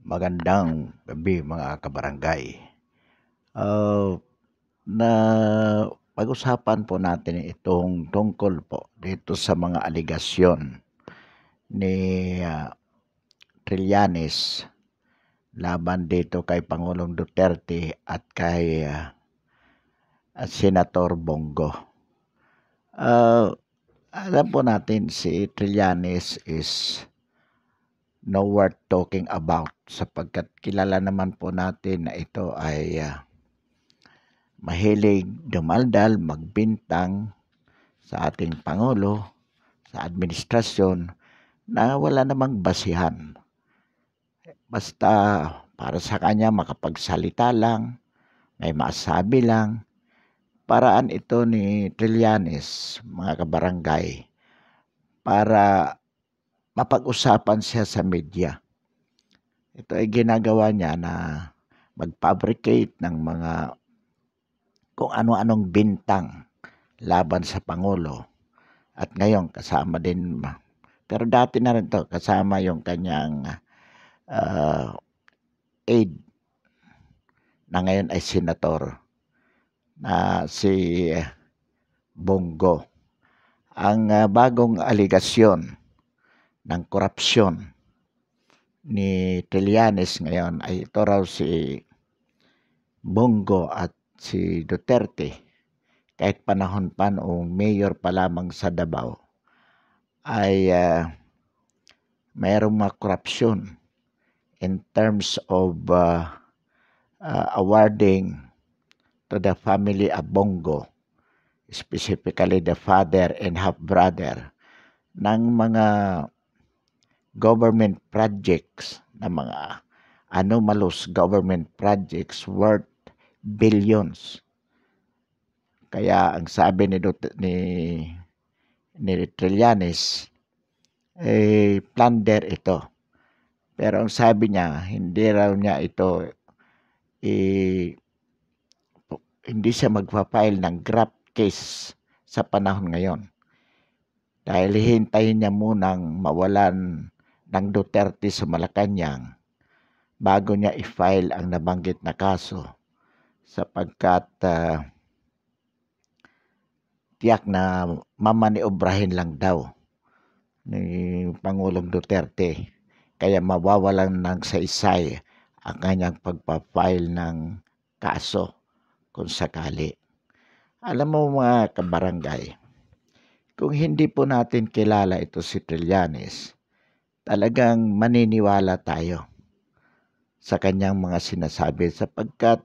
Magandang gabi mga kabarangay. Ah, na pag-usapan po natin itong tungkol po dito sa mga aligasyon ni Trillanes laban dito kay Pangulong Duterte at kay Senator Bongo. Alam po natin si Trillanes is no worth talking about sapagkat kilala naman po natin na ito ay mahilig dumaldal, magbintang sa ating Pangulo, sa administrasyon na wala namang basihan. Basta para sa kanya makapagsalita lang, may masabi lang. Paraan ito ni Trillanes, mga kabarangay, para mapag-usapan siya sa media. Ito ay ginagawa niya na mag-fabricate ng mga kung ano-anong bintang laban sa Pangulo. At ngayon kasama din, pero dati na rin to, kasama yung kanyang aide na ngayon ay senator na si Bongo. Ang bagong aligasyon ng korupsyon ni Trillanes ngayon ay ito raw si Bongo at si Duterte. Kahit panahon pa noong mayor pa lamang sa Davao ay mayroong mga korupsyon in terms of awarding to the family of Bongo, specifically the father and half-brother, ng mga government projects, na mga anomalous government projects worth billions. Kaya ang sabi ni Trillanes, plunder ito. Pero ang sabi niya, hindi raw niya ito, hindi siya magpa-file ng graft case sa panahon ngayon. Dahil hihintayin niya munang mawalan ng Duterte sa Malacanang bago niya i-file ang nabanggit na kaso, sapagkat tiyak na mamaniobrahin lang daw ni Pangulong Duterte, kaya mawawalan ng saysay ang kanyang pagpa-file ng kaso kung sakali. Alam mo mga kabarangay, kung hindi po natin kilala ito si Trillanes, talagang maniniwala tayo sa kanyang mga sinasabi sapagkat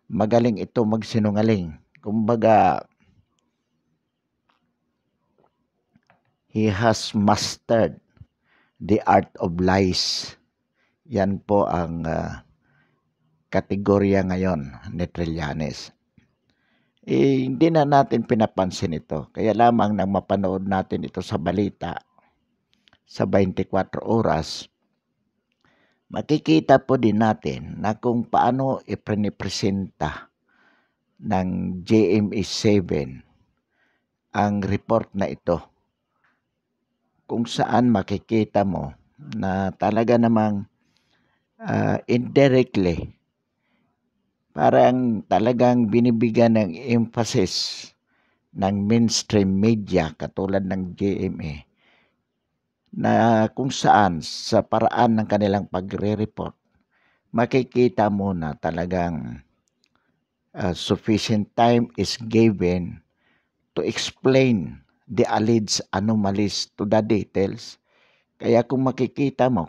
magaling ito magsinungaling. Kumbaga, he has mastered the art of lies. Yan po ang kategorya ngayon ni Trillanes. Hindi na natin pinapansin ito. Kaya lamang nang mapanood natin ito sa balita sa 24 oras, makikita po din natin na kung paano iprepresenta ng GMA7 ang report na ito. Kung saan makikita mo na talaga namang indirectly, parang talagang binibigyan ng emphasis ng mainstream media katulad ng GMA na kung saan sa paraan ng kanilang pagre-report, makikita mo na talagang sufficient time is given to explain the alleged anomalies to the details. Kaya kung makikita mo,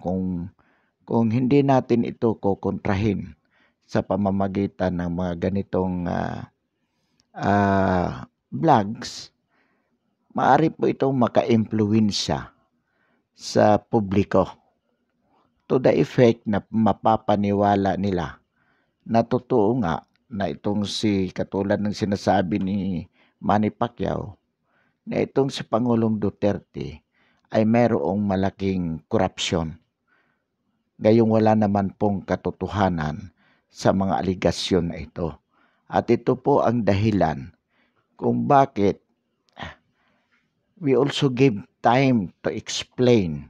kung hindi natin ito kukontrahin sa pamamagitan ng mga ganitong vlogs, maaari po itong maka-impluwensya sa publiko to the effect na mapapaniwala nila na totoo nga na itong katulad ng sinasabi ni Manny Pacquiao, na itong si Pangulong Duterte ay mayroong malaking korupsyon. Gayong wala naman pong katotohanan sa mga aligasyon na ito. At ito po ang dahilan kung bakit we also give time to explain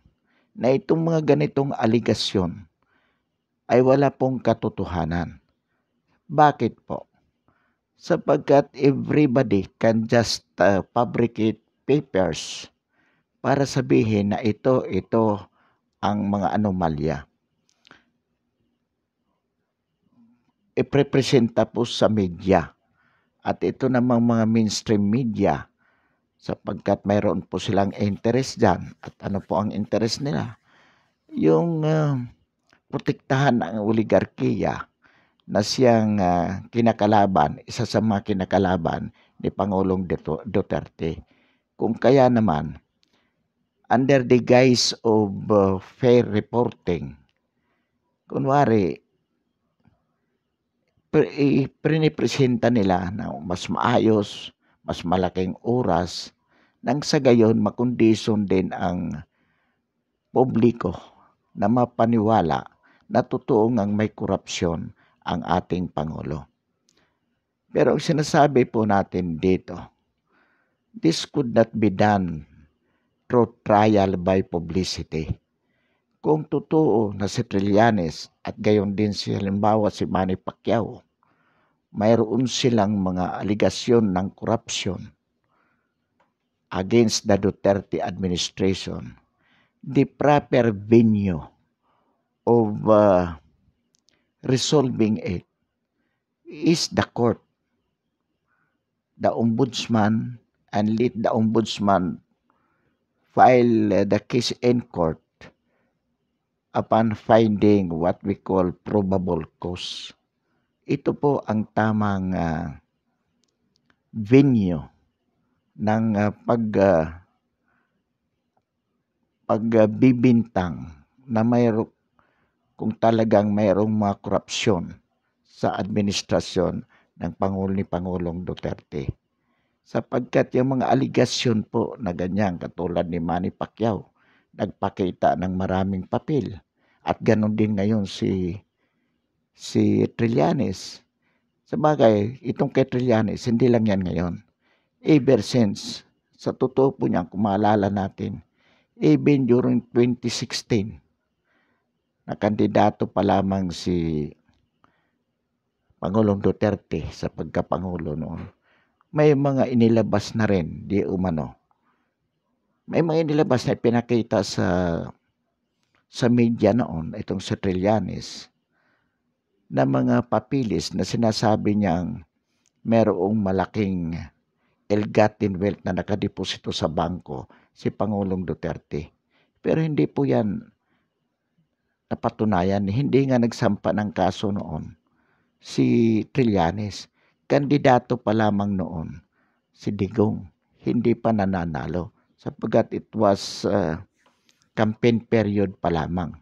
na itong mga ganitong aligasyon ay wala pong katotohanan. Bakit po? Sapagkat everybody can just fabricate papers para sabihin na ito ang mga anomalya. Iprepresenta po sa media. At ito namang mga mainstream media, sapagkat mayroon po silang interest dyan. At ano po ang interest nila? Yung protektahan ang oligarkiya na siyang kinakalaban, isa sa mga kinakalaban ni Pangulong Duterte. Kung kaya naman, under the guise of fair reporting, kunwari, pinipresenta nila na mas maayos, mas malaking oras, nang sa gayon makondisyon din ang publiko na mapaniwala na totoo ngang may korupsyon ang ating Pangulo. Pero ang sinasabi po natin dito, this could not be done through trial by publicity. Kung totoo na si Trillanes at gayon din si halimbawa si Manny Pacquiao, mayroon silang mga aligasyon ng korupsyon against the Duterte administration, the proper venue of resolving it is the court. The ombudsman, and let the ombudsman file the case in court upon finding what we call probable cause. Ito po ang tamang venue ng pagbibintang na kung talagang mayroong mga korupsyon sa administrasyon ng Pangulong Duterte. Sapagkat yung mga aligasyon po na ganyan, katulad ni Manny Pacquiao, nagpakita ng maraming papel. At ganon din ngayon si Trillanes. Sabagay, itong kay Trillanes, hindi lang yan ngayon. Ever since, sa totoo po niyan, kung maalala natin, even during 2016, na kandidato pa lamang si Pangulong Duterte sa pagkapangulo noon, may mga inilabas na rin, di umano. May mga inilabas na pinakita sa media noon, itong si Trillanes, na mga papilis na sinasabi niyang merong malaking ill-gotten wealth na nakadeposito sa bangko si Pangulong Duterte. Pero hindi po yan napatunayan. Hindi nga nagsampa ng kaso noon si Trillanes. Kandidato pa lamang noon si Digong. Hindi pa nananalo sapagkat it was campaign period pa lamang.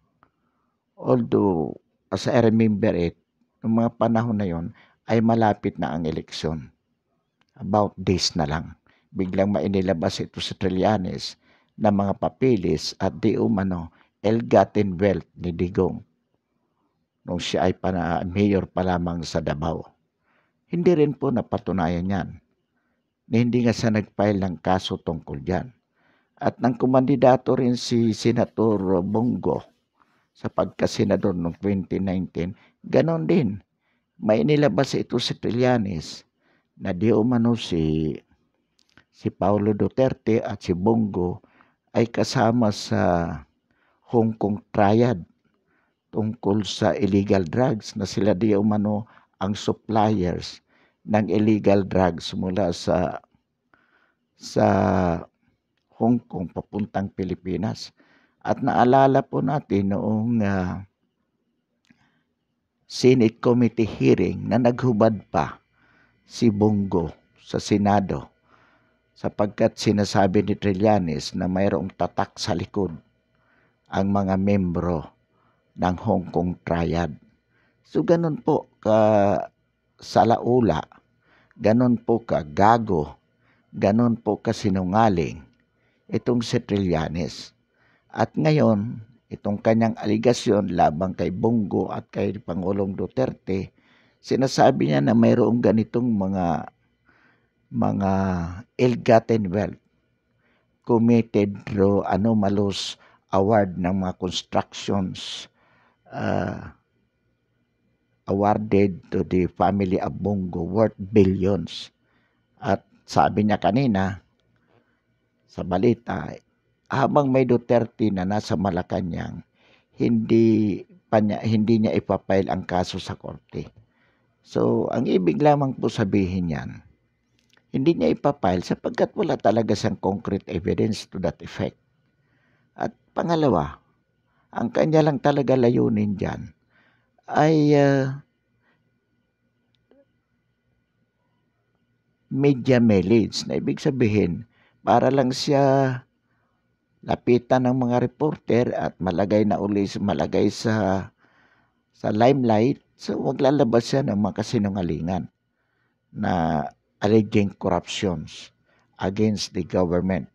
Although, as I remember it, noong mga panahon na yon ay malapit na ang eleksyon. About days na lang. Biglang mainilabas ito sa Trillanes na mga papilis at di umano ill-gotten wealth ni Digong nung siya ay mayor pa lamang sa Davao. Hindi rin po napatunayan yan. Na hindi nga siya nag-file ng kaso tungkol dyan. At nang kumandidato rin si Senator Bongo sa pagkasenador noong 2019, ganon din. May inilabas ito si Trillanes na di umano si Paulo Duterte at si Bongo ay kasama sa Hong Kong triad tungkol sa illegal drugs na sila di umano ang suppliers ng illegal drugs mula sa Hong Kong papuntang Pilipinas. At naalala po natin noong Senate Committee hearing na naghubad pa si Bongo sa Senado sapagkat sinasabi ni Trillanes na mayroong tatak sa likod ang mga membro ng Hong Kong triad. So ganun po ka salaula, ganun po ka gago, ganun po ka sinungaling itong si Trillanes. At ngayon, itong kanyang aligasyon labang kay Bongo at kay Pangulong Duterte, sinasabi niya na mayroong ganitong mga ill-gotten wealth committed through anomalous award ng mga constructions awarded to the family of Bongo worth billions. At sabi niya kanina sa balita, habang may Duterte na nasa Malacanang, hindi niya ipapile ang kaso sa korte. So, ang ibig lamang po sabihin niyan, hindi niya ipapile sapagkat wala talaga siyang concrete evidence to that effect. At pangalawa, ang kanya lang talaga layunin diyan ay media mileage, na ibig sabihin para lang siya lapitan ng mga reporter at malagay sa limelight. So maglalabas siya ng mga kasinungalingan na alleging corruptions against the government,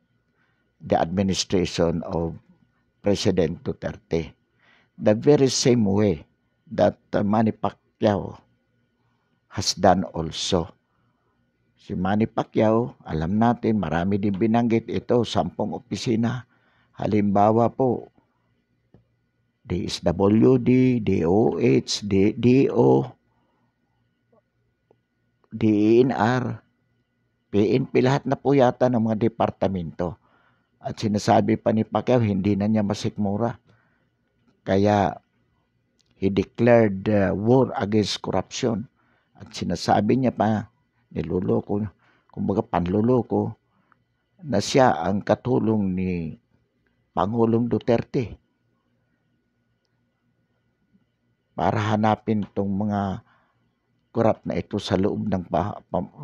the administration of President Duterte. The very same way that Manny Pacquiao has done also. Si Manny Pacquiao, alam natin, marami din binanggit ito, 10 opisina. Halimbawa po, DSWD, DOH, DO, DENR, PNP, lahat na po yata ng mga departamento. At sinasabi pa ni Pacquiao, hindi na niya masikmura. Kaya, he declared war against corruption. At sinasabi niya pa, niloloko, kumbaga panloloko, na siya ang katulong ni Pangulong Duterte para hanapin tong mga korap na ito sa loob ng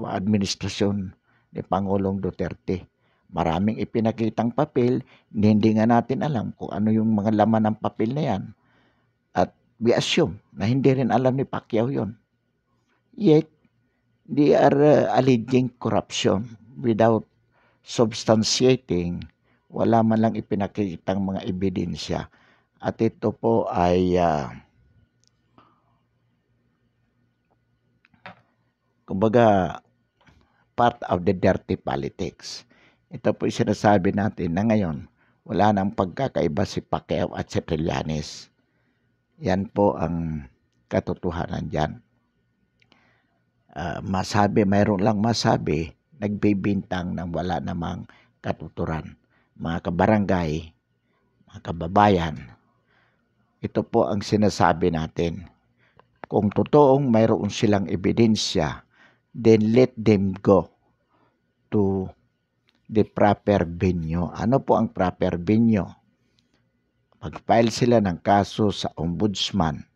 administrasyon ni Pangulong Duterte. Maraming ipinakitang papel, hindi nga natin alam kung ano yung mga laman ng papel na yan. At we assume na hindi rin alam ni Pacquiao yun. Yet, they are alleging corruption without substantiating, wala man lang ipinakitang mga ebidensya. At ito po ay kumbaga part of the dirty politics. Ito po yung sinasabi natin na ngayon wala nang pagkakaiba si Pacquiao at si Trillanes. Yan po ang katotohanan dyan. Mayroon lang masabi, nagbibintang ng wala namang katuturan. Mga kabarangay, mga kababayan, ito po ang sinasabi natin. Kung totoong mayroon silang ebidensya, then let them go to the proper venue. Ano po ang proper venue? Mag-file sila ng kaso sa ombudsman,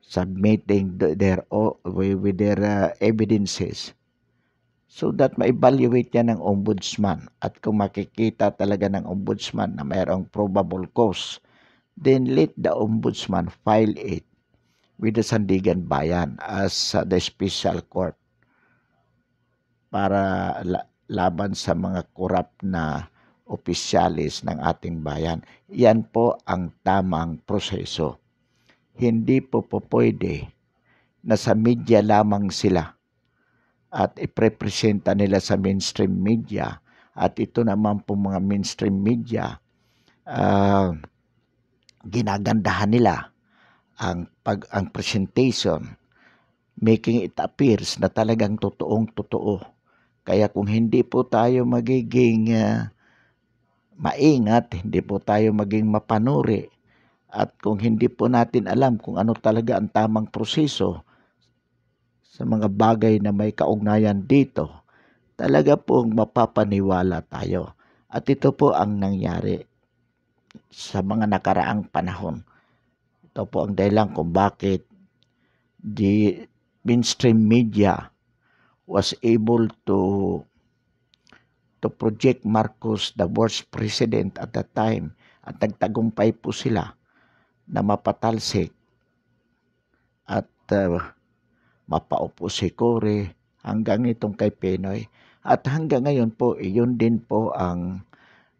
submitting with their evidences, so that ma-evaluate yan ng ombudsman. At kung makikita talaga ng ombudsman na mayroong probable cause, then let the ombudsman file it with the Sandigan Bayan as the special court para laban sa mga corrupt na opisyalis ng ating bayan. Yan po ang tamang proseso. Hindi po pwede na sa media lamang sila at iprepresenta nila sa mainstream media, at ito naman po mga mainstream media, ginagandahan nila ang presentation, making it appears na talagang totoong-totoo. Kaya kung hindi po tayo magiging maingat, hindi po tayo maging mapanuri, at kung hindi po natin alam kung ano talaga ang tamang proseso sa mga bagay na may kaugnayan dito, talaga pong mapapaniwala tayo. At ito po ang nangyari sa mga nakaraang panahon. Ito po ang dahilan kung bakit the mainstream media was able to project Marcos the worst president at that time, at nagtagumpay po sila na mapatalsik at mapaupo si Cory hanggang itong kay Pinoy. At hanggang ngayon po, iyon din po ang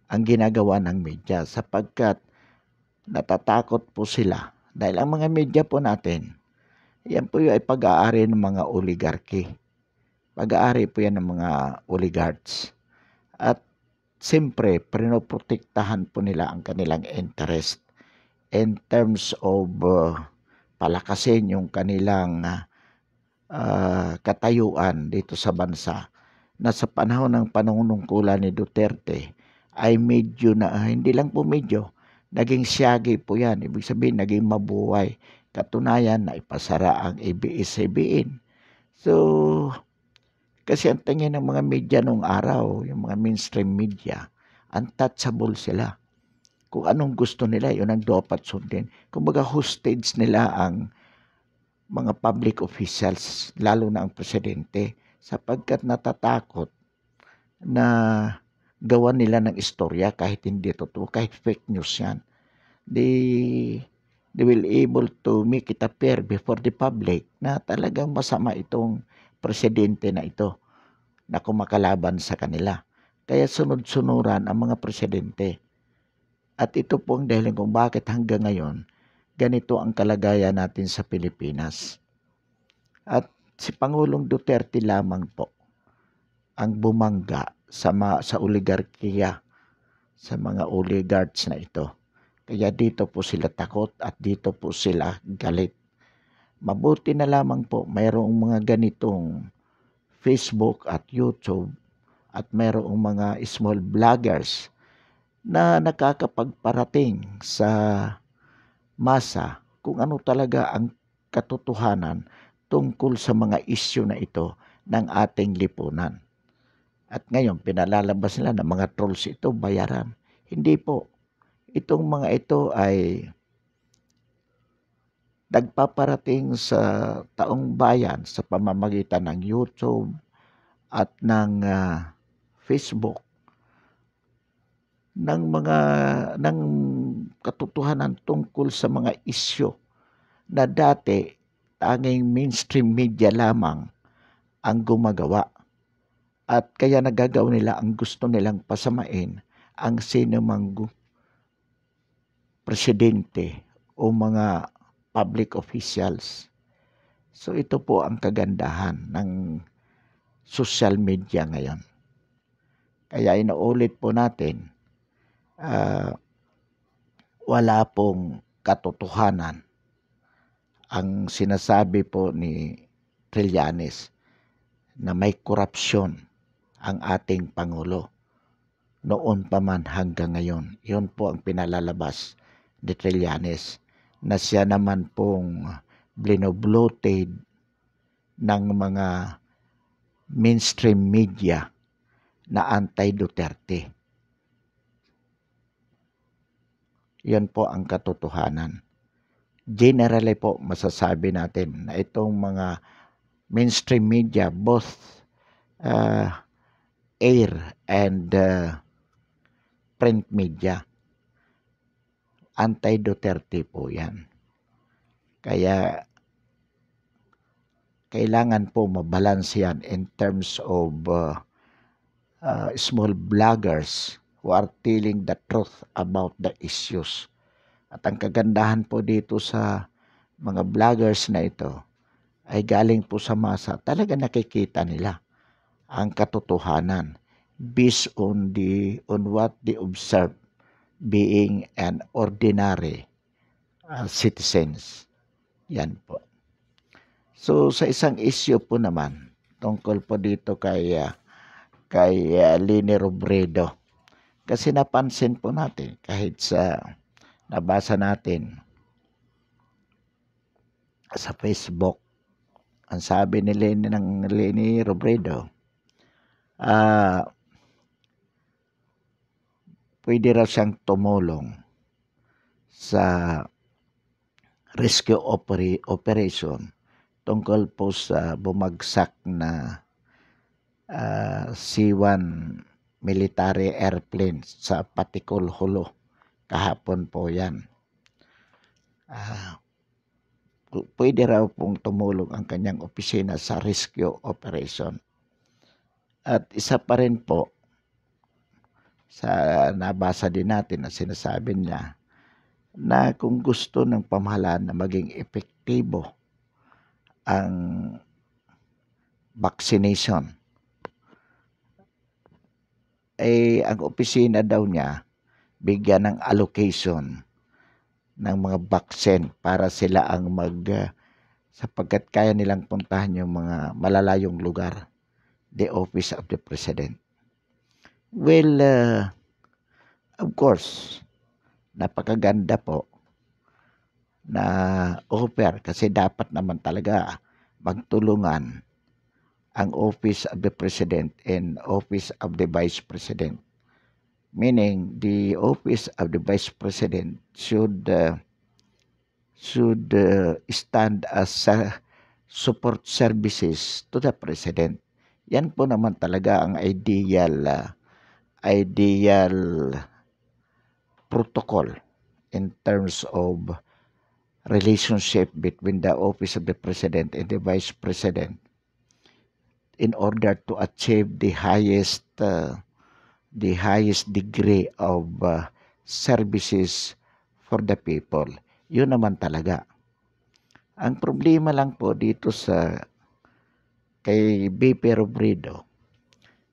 ginagawa ng media, sapagkat natatakot po sila dahil ang mga media po natin, yan po yung ay pag-aari ng mga oligarchy. Pag-aari po yan ng mga oligarchs. At siyempre, pinoprotektahan po nila ang kanilang interest in terms of palakasin yung kanilang katayuan dito sa bansa, na sa panahon ng panunungkulan ni Duterte ay medyo na, hindi lang po medyo, naging siyagi po yan. Ibig sabihin, naging mabuhay. Katunayan na ipasara ang ABS-CBN. So, kasi ang tingin ng mga media nung araw, yung mga mainstream media, untouchable sila. Kung anong gusto nila, yun ang dapat sundin. Kumbaga hostage nila ang mga public officials, lalo na ang presidente, sapagkat natatakot na gawan nila ng istorya kahit hindi totoo, kahit fake news yan. They will able to make it appear before the public na talagang masama itong presidente na ito na kumakalaban sa kanila. Kaya sunod-sunuran ang mga presidente. At ito po ang dahilan kung bakit hanggang ngayon ganito ang kalagayan natin sa Pilipinas. At si Pangulong Duterte lamang po ang bumangga sa oligarkiya, sa mga oligarchs na ito. Kaya dito po sila takot at dito po sila galit. Mabuti na lamang po mayroong mga ganitong Facebook at YouTube at mayroong mga small vloggers na nakakapagparating sa masa kung ano talaga ang katotohanan tungkol sa mga isyu na ito ng ating lipunan. At ngayon, pinalalabas nila na mga trolls ito, bayaran. Hindi po. Itong mga ito ay nagpaparating sa taong bayan sa pamamagitan ng YouTube at ng Facebook ng katotohanan tungkol sa mga isyu na dati tanging mainstream media lamang ang gumagawa. At kaya nagagawa nila ang gusto nilang pasamain ang sinumang presidente o mga public officials. So ito po ang kagandahan ng social media ngayon. Kaya inuulit po natin, wala pong katotohanan ang sinasabi po ni Trillanes na may korupsyon ang ating Pangulo noon pa man hanggang ngayon. Yun po ang pinalalabas ni Trillanes, na siya naman pong binobloated ng mga mainstream media na anti-Duterte. Yan po ang katotohanan. Generally po masasabi natin na itong mga mainstream media, both air and print media, anti-Duterte po yan. Kaya kailangan po mabalance yan in terms of small bloggers who are telling the truth about the issues. At ang kagandahan po dito sa mga vloggers na ito ay galing po sa masa. Talaga nakikita nila ang katotohanan based on what they observe being an ordinary citizens. Yan po. So sa isang issue po naman tungkol po dito kay Leni Robredo, kasi napansin po natin kahit sa nabasa natin sa Facebook, ang sabi ni Leni Robredo, pwede raw siyang tumulong sa rescue operation tungkol po sa bumagsak na C-1 military airplane sa Patikul, Jolo. Kahapon po yan. Pwede raw pong tumulong ang kanyang opisina sa rescue operation. At isa pa rin po, sa nabasa din natin na sinasabi niya na kung gusto ng pamahalaan na maging epektibo ang vaccination, ang opisina daw niya bigyan ng allocation ng mga baksen para sila ang sapagkat kaya nilang puntahan yung mga malalayong lugar, the office of the president. Well, of course, napakaganda po na offer kasi dapat naman talaga magtulungan ang office of the president and office of the vice president. Meaning, the office of the vice president should stand as support services to the president. Yan po naman talaga ang ideal protocol in terms of relationship between the office of the president and the vice president in order to achieve the highest degree of services for the people. Yun naman talaga. Ang problema lang po dito kay BP Robredo,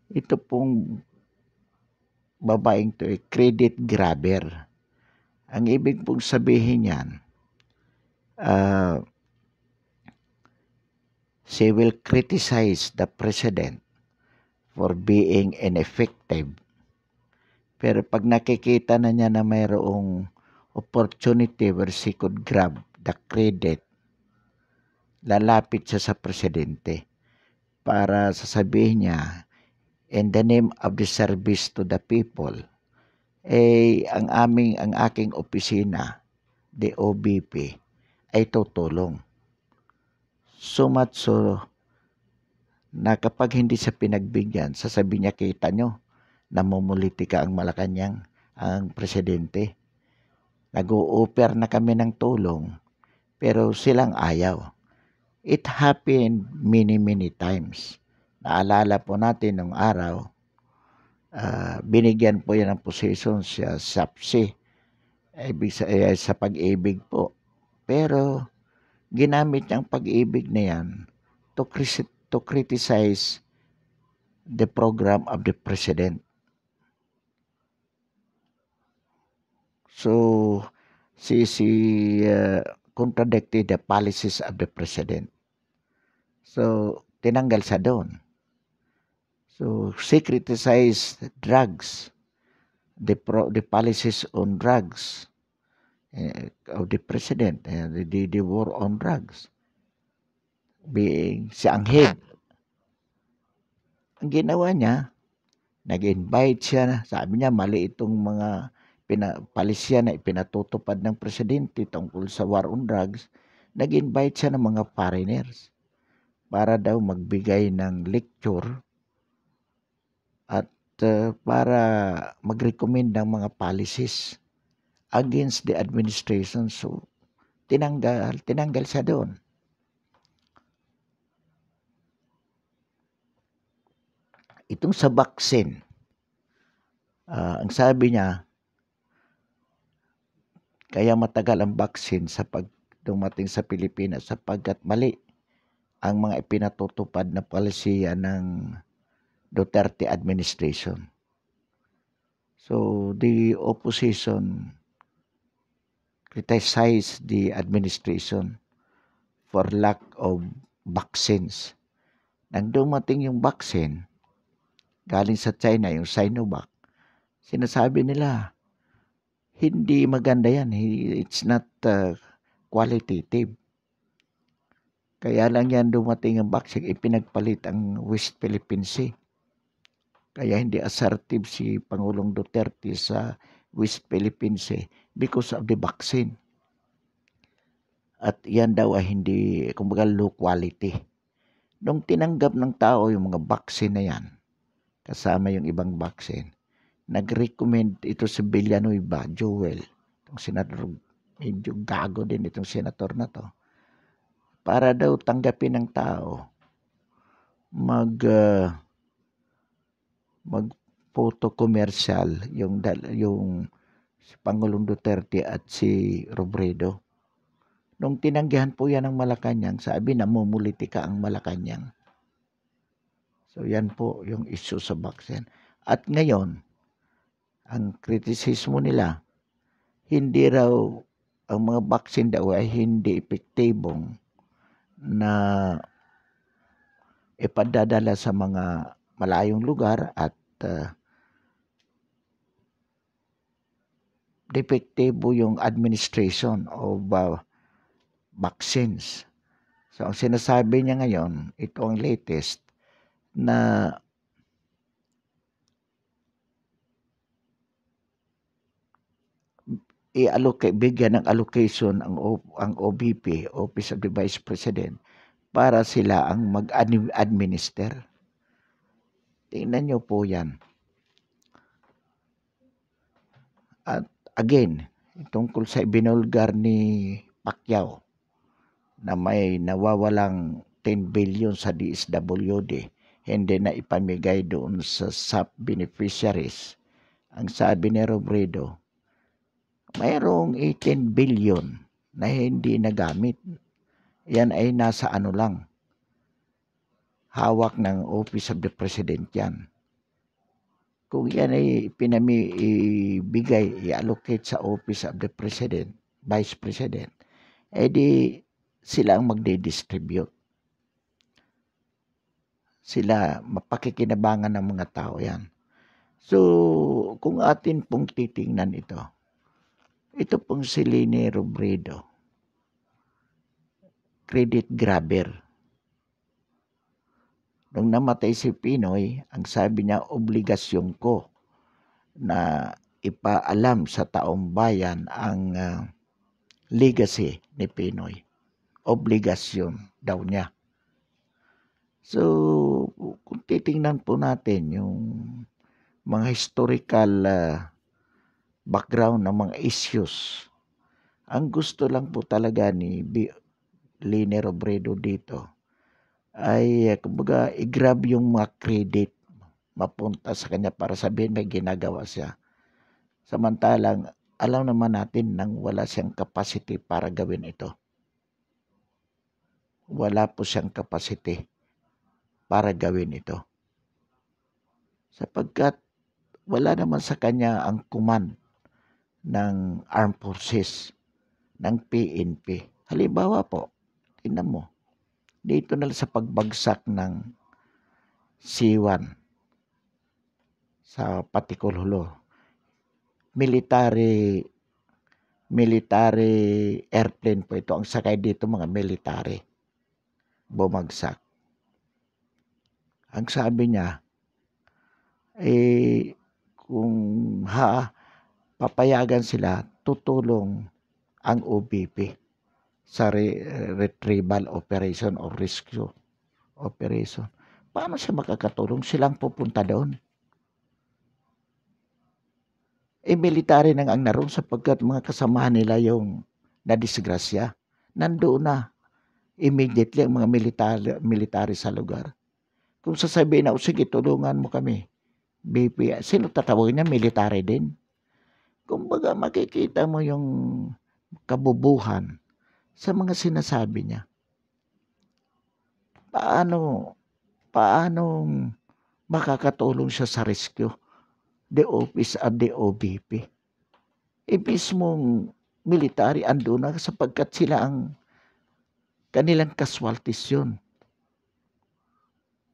ito pong babaeng to ay credit grabber. Ang ibig pong sabihin niyan, she will criticize the president for being ineffective. Pero pag nakikita na niya na mayroong opportunity where she could grab the credit, lalapit siya sa presidente para sasabihin niya, in the name of the service to the people, ang aking opisina, the OBP, ay tutulong. So much so na kapag hindi siya pinagbigyan, sasabihin niya, kita nyo, namumulitika ang Malacanang, ang presidente. Nag-o-offer na kami ng tulong, pero silang ayaw. It happened many times. Naalala po natin nung araw, binigyan po yan ng position sa SAPSI, sa pag-ibig po. Pero ginamit niyang pag-ibig na yan to criticize the program of the president. So, she contradicted the policies of the president. So, tinanggal siya doon. So, she criticized drugs, the policies on drugs of the president, the war on drugs. Being siya ang head. Ang ginawa niya, nag-invite siya, sabi niya mali itong mga palisya na ipinatutupad ng presidente tungkol sa war on drugs. Nag-invite siya ng mga foreigners para daw magbigay ng lecture at para mag-recommend ng mga policies against the administration. So, tinanggal siya doon. Itong sa vaccine, ang sabi niya, kaya matagal ang vaccine sa dumating sa Pilipinas sapagkat mali ang mga ipinatutupad na palisiya ng Duterte administration. So, the opposition criticized the administration for lack of vaccines. Nang dumating yung vaccine, galing sa China, yung Sinovac, sinasabi nila, hindi maganda yan. It's not qualitative. Kaya lang yan dumating ang vaccine, ipinagpalit ang West Philippine Sea. Kaya hindi assertive si Pangulong Duterte sa West Philippine Sea because of the vaccine. At yan daw ay hindi, kumbaga low quality. Nung tinanggap ng tao yung mga vaccine na yan, kasama yung ibang vaccine, nag-recommend ito si Villanueva, Joel, itong senator, medyo gago din itong senator na to, para daw tanggapin ng tao, mag-photo commercial yung si Pangulong Duterte at si Robredo. Nung tinanggihan po yan ng Malacanang, sabi na mumulitika ang Malacanang. So yan po yung issue sa vaccine. At ngayon, ang kritisismo nila, hindi raw ang mga vaccine daw ay hindi epektibong na ipadadala sa mga malayong lugar at depektibo yung administration of vaccines. So, ang sinasabi niya ngayon, ito ang latest, na bigyan ng allocation ang OBP, Office of the Vice President, para sila ang mag-administer. Tingnan niyo po yan. At again, tungkol sa ibinulgar ni Pacquiao na may nawawalang 10 billion sa DSWD, hindi na ipamigay doon sa SAP beneficiaries. Ang sabi ni Robredo, mayroong 18 billion na hindi nagamit. Yan ay nasa ano lang, hawak ng Office of the President yan. Kung yan ay ibigay, i-allocate sa Office of the President, Vice President, di sila ang magde-distribute. Sila, mapakikinabangan ng mga tao yan. So, kung atin pong titingnan ito pong si Leni Robredo, credit grabber. Nung namatay si Pinoy, ang sabi niya, obligasyon ko na ipaalam sa taong bayan ang legacy ni Pinoy. Obligasyon daw niya. So, kung titingnan po natin yung mga historical background ng mga issues, ang gusto lang po talaga ni Leni Robredo dito ay kumbaga i-grab yung mga credit mapunta sa kanya para sabihin may ginagawa siya. Samantalang alam naman natin nang wala siyang capacity para gawin ito. Wala po siyang capacity para gawin ito. Sapagkat wala naman sa kanya ang command ng Armed Forces, ng PNP. Halimbawa po, tingnan mo, dito na sa pagbagsak ng C1 sa Patikulhulo, military airplane po ito. Ang sakay dito mga military. Bumagsak. Ang sabi niya, kung papayagan sila, tutulong ang OBP sa retrieval operation or rescue operation. Paano siya makakatulong? Silang pupunta doon. Military nang ang naroon sapagkat mga kasamahan nila yung nadisgrasya. Nandoon na immediately ang mga military sa lugar. Kung sasabihin na, sige, tulungan mo kami, BP, sino tatawagin niya? Military din. Kumbaga, makikita mo yung kabubuhan sa mga sinasabi niya. Paano makakatulong siya sa rescue? The office of the OBP. Mismong military ando na sapagkat sila ang kanilang casualties yun.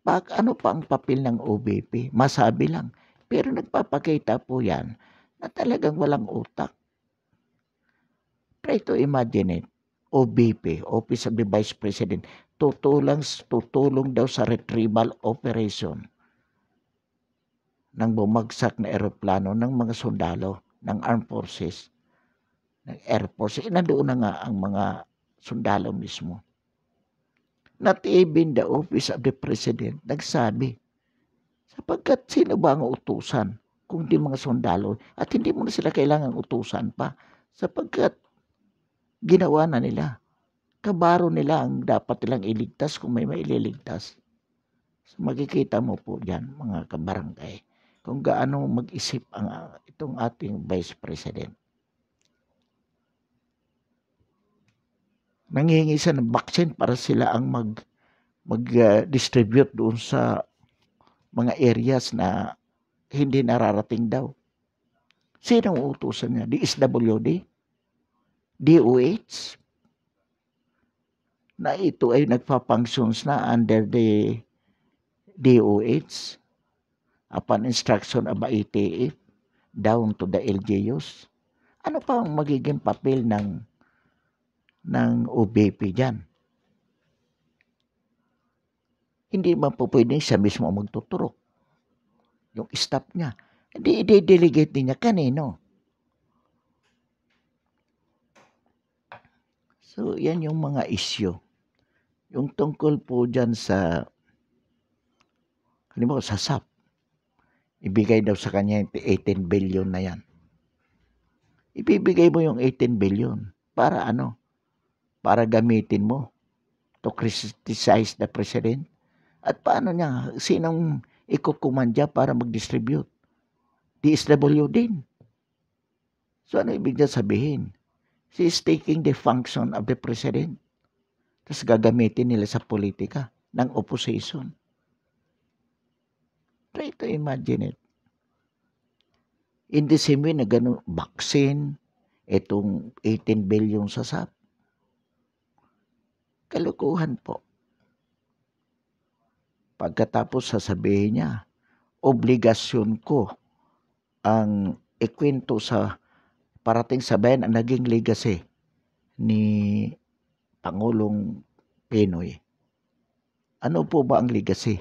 Ano pa ang papel ng OBP? Masabi lang. Pero nagpapakita po yan na talagang walang utak. Try to imagine it. OBP, Office of the Vice President, tutulong daw sa retrieval operation ng bumagsak na eroplano ng mga sundalo ng Armed Forces, ng Air Force. Nandoon na nga ang mga sundalo mismo. Not even the Office of the President nagsabi. Sapagkat sino ba ang utusan kung di mga sundalo? At hindi mo na sila kailangang utusan pa. Sapagkat ginawa na nila. Kabaro nila ang dapat nilang iligtas kung may maililigtas. So, makikita mo po dyan mga kabarangay kung gaano mag-isip itong ating Vice President. Nanghihingi siya ng vaccine para sila ang mag-distribute doon sa mga areas na hindi nararating daw. Sino ang utusan niya? DSWD? DOH na ito ay nagpa-functions na under the DOH upon instruction of ITF down to the LGUs. Ano pa ang magiging papel ng OBP dyan? Hindi man po pwedeng siya mismo ang magtuturok. Yung staff niya. Hindi i-delegate niya kanino. So, yan yung mga issue. Yung tungkol po dyan sa, halimbawa sa SAP, ibigay daw sa kanya yung 18 billion na yan. Ibibigay mo yung 18 billion. Para ano? Para gamitin mo to criticize the president. At paano niya? Sinong ikukumandya para mag-distribute? DSW din. So ano ibig sabihin? She is taking the function of the president. Tapos gagamitin nila sa politika ng opposition. Try to imagine it. In the same way na gano'n, vaccine, itong 18 billion sa SAP. Kalukuhan po. Pagkatapos sasabihin niya, obligasyon ko ang ikwento sa parating sa bayan ang naging legacy ni Pangulong Pinoy. Ano po ba ang legacy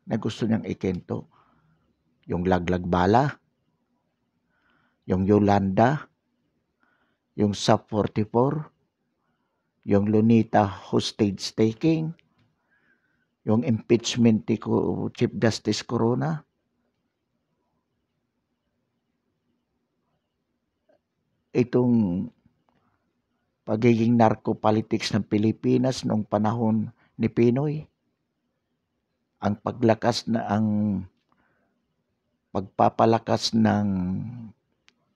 na gusto niyang ikwento? Yung laglag bala, yung Yolanda, yung SAP 44, yung Lunita hostage taking, yung impeachment ni Chief Justice Corona, itong pagiging narco-politics ng Pilipinas noong panahon ni Pinoy, ang pagpapalakas ng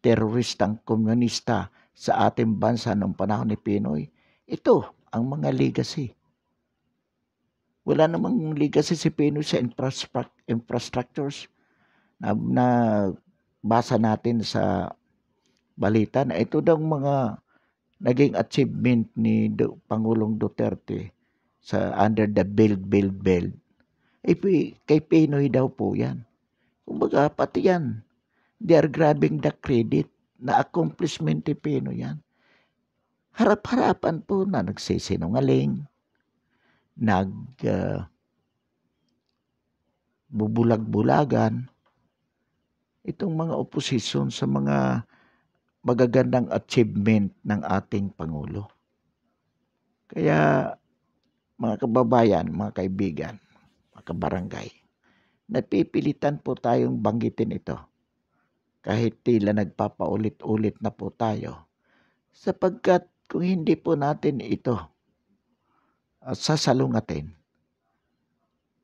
teroristang komunista sa ating bansa noong panahon ni Pinoy, ito ang mga legacy. Wala namang legacy si Pinoy sa infrastructures na basa natin sa balita na ito daw mga naging achievement ni Pangulong Duterte sa under the build. Kay Pinoy daw po yan. Kumbaga pati yan, they are grabbing the credit na accomplishment ni Pinoy yan. Harap-harapan po na nagsisinungaling, bubulag-bulagan itong mga oposisyon sa mga magagandang achievement ng ating Pangulo. Kaya mga kababayan, mga kaibigan, mga kabarangay, napipilitan po tayong banggitin ito kahit tila nagpapaulit-ulit na po tayo sapagkat kung hindi po natin ito sasalungatin,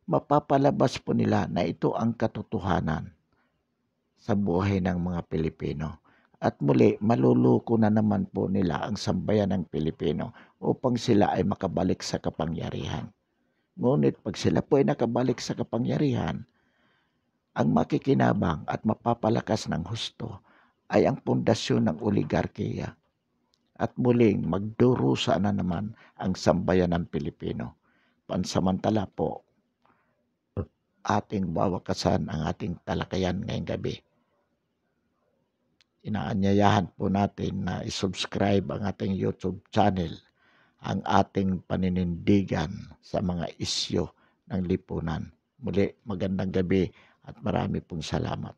mapapalabas po nila na ito ang katotohanan sa buhay ng mga Pilipino. At muli, maluluko na naman po nila ang sambayan ng Pilipino upang sila ay makabalik sa kapangyarihan. Ngunit pag sila po ay nakabalik sa kapangyarihan, ang makikinabang at mapapalakas ng husto ay ang pundasyon ng oligarkiya. At muling magdurusa na naman ang sambayan ng Pilipino. Pansamantala po, ating wawakasan ang ating talakayan ngayong gabi. Inaanyayahan po natin na isubscribe ang ating YouTube channel, ang ating paninindigan sa mga isyu ng lipunan. Muli, magandang gabi at marami pong salamat.